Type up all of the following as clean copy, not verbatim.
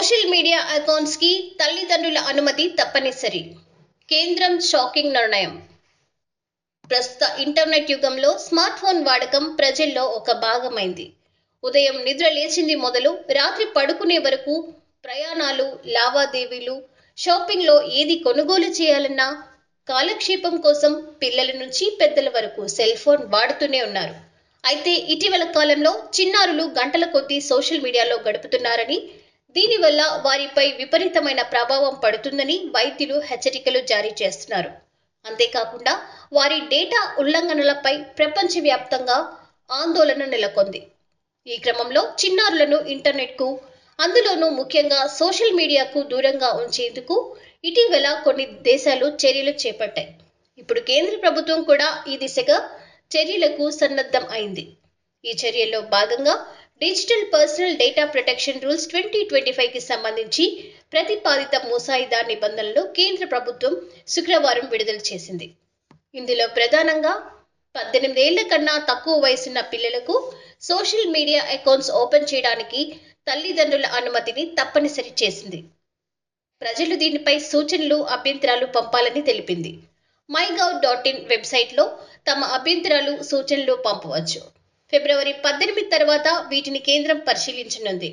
Social media accounts కి తల్లిదండ్రుల అనుమతి తప్పనిసరి. కేంద్రం షాకింగ్ నిర్ణయం. ప్రస్తుత ఇంటర్నెట్ యుగంలో స్మార్ట్ ఫోన్ వాడకం ప్రజల్లో ఒక భాగమైంది. ఉదయం నిద్ర లేచింది మొదలు రాత్రి పడుకునే వరకు ప్రయాణాలు, లావాదేవీలు, షాపింగ్లో ఏది కొనుగోలు చేయాలన్నా కాలక్షేపం కోసం పిల్లల నుంచి పెద్దల వరకు సెల్ ఫోన్ వాడుతూనే ఉన్నారు. అయితే ఇటీవల కాలంలో చిన్నారులు గంటల కొద్దీ సోషల్ మీడియాలో గడుపుతున్నారని, దీనివల్ల వారిపై విపరీతమైన ప్రభావం పడుతుందని వైద్యులు హెచ్చరికలు జారీ చేస్తున్నారు. అంతేకాకుండా వారి డేటా ఉల్లంఘనలపై ప్రపంచవ్యాప్తంగా ఆందోళన నెలకొంది. ఈ క్రమంలో చిన్నారులను ఇంటర్నెట్కు, అందులోనూ ముఖ్యంగా సోషల్ మీడియాకు దూరంగా ఉంచేందుకు ఇటీవల కొన్ని దేశాలు చర్యలు చేపట్టాయి. ఇప్పుడు కేంద్ర ప్రభుత్వం కూడా ఈ దిశగా చర్యలకు సన్నద్ధం అయింది. ఈ చర్యల్లో భాగంగా digital personal data protection rules 2025కి సంబంధించి ప్రతిపాదిత ముసాయిదా నిబంధనలు కేంద్ర ప్రభుత్వం శుక్రవారం విడుదల చేసింది. ఇందులో ప్రధానంగా 18 ఏళ్ల కన్నా తక్కువ వయసున్న పిల్లలకు సోషల్ మీడియా అకౌంట్స్ ఓపెన్ చేయడానికి తల్లిదండ్రుల అనుమతిని తప్పనిసరి చేసింది. ప్రజలు దీనిపై సూచనలు, అభ్యంతరాలు పంపాలని తెలిపింది. mygov.in వెబ్సైట్లో తమ అభ్యంతరాలు, సూచనలు పంపవచ్చు. ఫిబ్రవరి 18 తర్వాత వీటిని కేంద్రం పరిశీలించనుంది.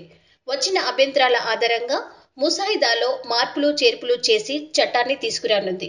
వచ్చిన అభ్యంతరాల ఆధారంగా ముసాయిదాలో మార్పులు, చేర్పులు చేసి చట్టాన్ని తీసుకురానుంది.